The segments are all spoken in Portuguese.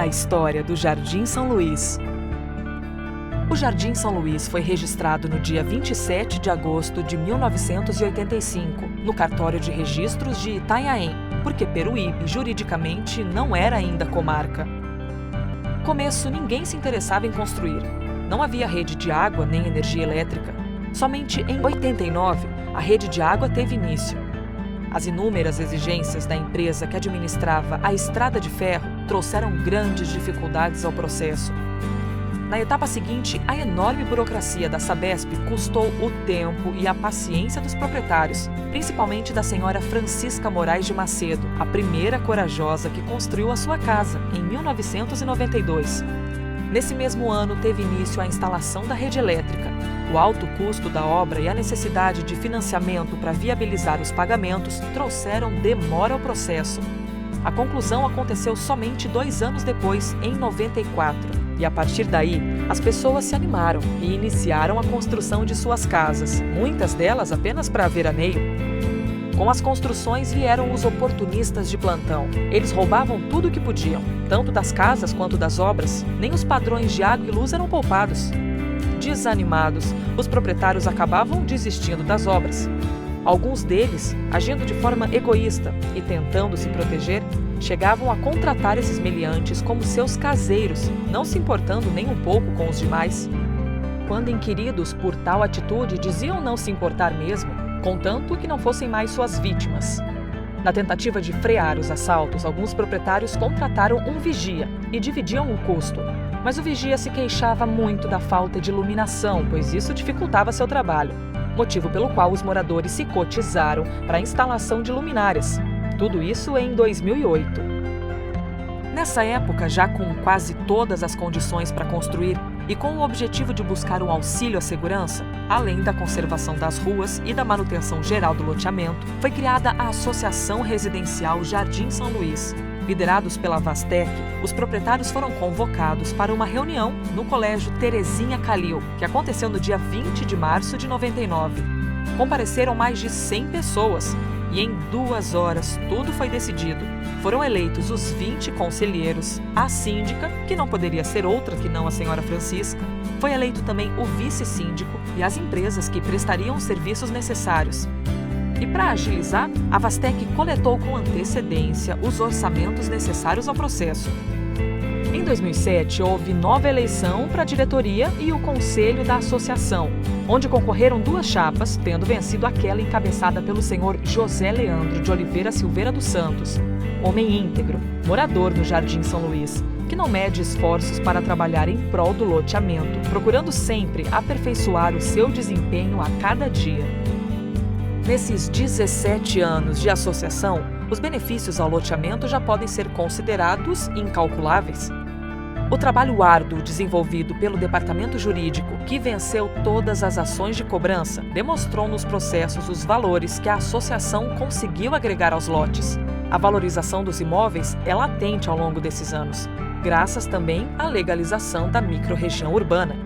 A história do Jardim São Luís. O Jardim São Luís foi registrado no dia 27 de agosto de 1985, no cartório de registros de Itanhaém, porque Peruíbe, juridicamente, não era ainda comarca. No começo, ninguém se interessava em construir. Não havia rede de água nem energia elétrica. Somente em 89, a rede de água teve início. As inúmeras exigências da empresa que administrava a estrada de ferro trouxeram grandes dificuldades ao processo. Na etapa seguinte, a enorme burocracia da Sabesp custou o tempo e a paciência dos proprietários, principalmente da senhora Francisca Moraes de Macedo, a primeira corajosa que construiu a sua casa, em 1992. Nesse mesmo ano, teve início a instalação da rede elétrica. O alto custo da obra e a necessidade de financiamento para viabilizar os pagamentos trouxeram demora ao processo. A conclusão aconteceu somente 2 anos depois, em 94. E a partir daí, as pessoas se animaram e iniciaram a construção de suas casas, muitas delas apenas para veraneio. Com as construções vieram os oportunistas de plantão. Eles roubavam tudo o que podiam, tanto das casas quanto das obras. Nem os padrões de água e luz eram poupados. Desanimados, os proprietários acabavam desistindo das obras. Alguns deles, agindo de forma egoísta e tentando se proteger, chegavam a contratar esses meliantes como seus caseiros, não se importando nem um pouco com os demais. Quando inquiridos por tal atitude, diziam não se importar mesmo, contanto que não fossem mais suas vítimas. Na tentativa de frear os assaltos, alguns proprietários contrataram um vigia e dividiam o custo. Mas o vigia se queixava muito da falta de iluminação, pois isso dificultava seu trabalho, motivo pelo qual os moradores se cotizaram para a instalação de luminárias. Tudo isso em 2008. Nessa época, já com quase todas as condições para construir e com o objetivo de buscar um auxílio à segurança, além da conservação das ruas e da manutenção geral do loteamento, foi criada a Associação Residencial Jardim São Luís. Liderados pela Vastec, os proprietários foram convocados para uma reunião no Colégio Terezinha Calil, que aconteceu no dia 20 de março de 99. Compareceram mais de 100 pessoas e em 2 horas tudo foi decidido. Foram eleitos os 20 conselheiros, a síndica, que não poderia ser outra que não a senhora Francisca. Foi eleito também o vice-síndico e as empresas que prestariam os serviços necessários. E para agilizar, a Vastec coletou com antecedência os orçamentos necessários ao processo. Em 2007, houve nova eleição para a diretoria e o conselho da associação, onde concorreram 2 chapas, tendo vencido aquela encabeçada pelo senhor José Leandro de Oliveira Silveira dos Santos, homem íntegro, morador do Jardim São Luís, que não mede esforços para trabalhar em prol do loteamento, procurando sempre aperfeiçoar o seu desempenho a cada dia. Nesses 17 anos de associação, os benefícios ao loteamento já podem ser considerados incalculáveis. O trabalho árduo desenvolvido pelo departamento jurídico, que venceu todas as ações de cobrança, demonstrou nos processos os valores que a associação conseguiu agregar aos lotes. A valorização dos imóveis é latente ao longo desses anos, graças também à legalização da microrregião urbana.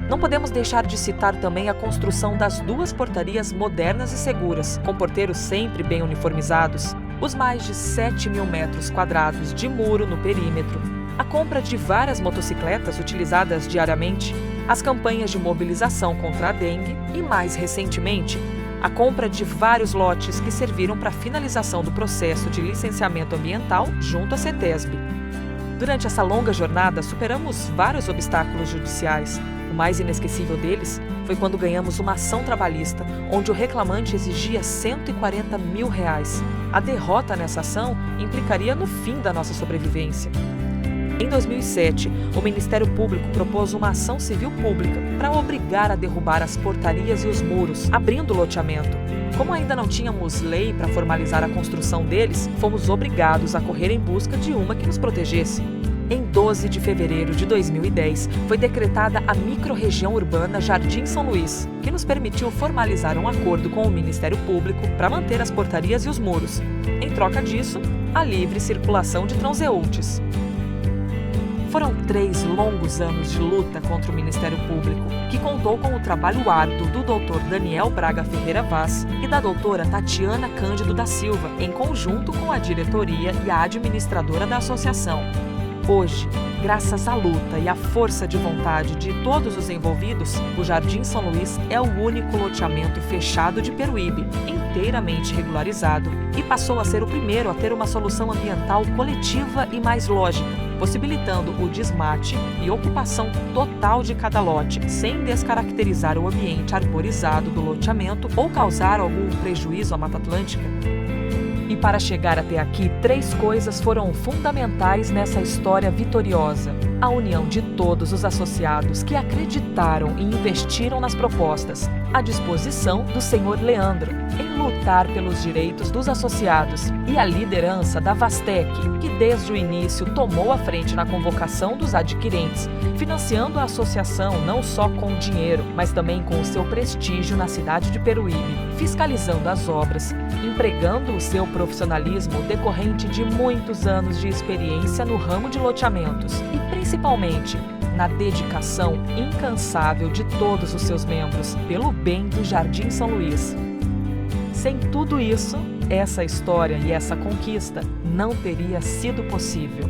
Não podemos deixar de citar também a construção das 2 portarias modernas e seguras, com porteiros sempre bem uniformizados, os mais de 7.000 metros quadrados de muro no perímetro, a compra de várias motocicletas utilizadas diariamente, as campanhas de mobilização contra a dengue e, mais recentemente, a compra de vários lotes que serviram para a finalização do processo de licenciamento ambiental junto à CETESB. Durante essa longa jornada, superamos vários obstáculos judiciais. O mais inesquecível deles foi quando ganhamos uma ação trabalhista, onde o reclamante exigia R$140 mil. A derrota nessa ação implicaria no fim da nossa sobrevivência. Em 2007, o Ministério Público propôs uma ação civil pública para obrigar a derrubar as portarias e os muros, abrindo o loteamento. Como ainda não tínhamos lei para formalizar a construção deles, fomos obrigados a correr em busca de uma que nos protegesse. Em 12 de fevereiro de 2010, foi decretada a microrregião urbana Jardim São Luís, que nos permitiu formalizar um acordo com o Ministério Público para manter as portarias e os muros. Em troca disso, a livre circulação de transeuntes. Foram 3 longos anos de luta contra o Ministério Público, que contou com o trabalho árduo do Dr. Daniel Braga Ferreira Vaz e da doutora Tatiana Cândido da Silva, em conjunto com a diretoria e a administradora da associação. Hoje, graças à luta e à força de vontade de todos os envolvidos, o Jardim São Luís é o único loteamento fechado de Peruíbe, inteiramente regularizado, e passou a ser o primeiro a ter uma solução ambiental coletiva e mais lógica, possibilitando o desmate e ocupação total de cada lote, sem descaracterizar o ambiente arborizado do loteamento ou causar algum prejuízo à Mata Atlântica. E para chegar até aqui, 3 coisas foram fundamentais nessa história vitoriosa. A união de todos os associados que acreditaram e investiram nas propostas, a disposição do senhor Leandro em lutar pelos direitos dos associados e a liderança da Vastec, que desde o início tomou a frente na convocação dos adquirentes, financiando a associação não só com dinheiro, mas também com o seu prestígio na cidade de Peruíbe, fiscalizando as obras, empregando o seu profissionalismo decorrente de muitos anos de experiência no ramo de loteamentos e, principalmente, na dedicação incansável de todos os seus membros pelo bem do Jardim São Luís. Sem tudo isso, essa história e essa conquista não teria sido possível.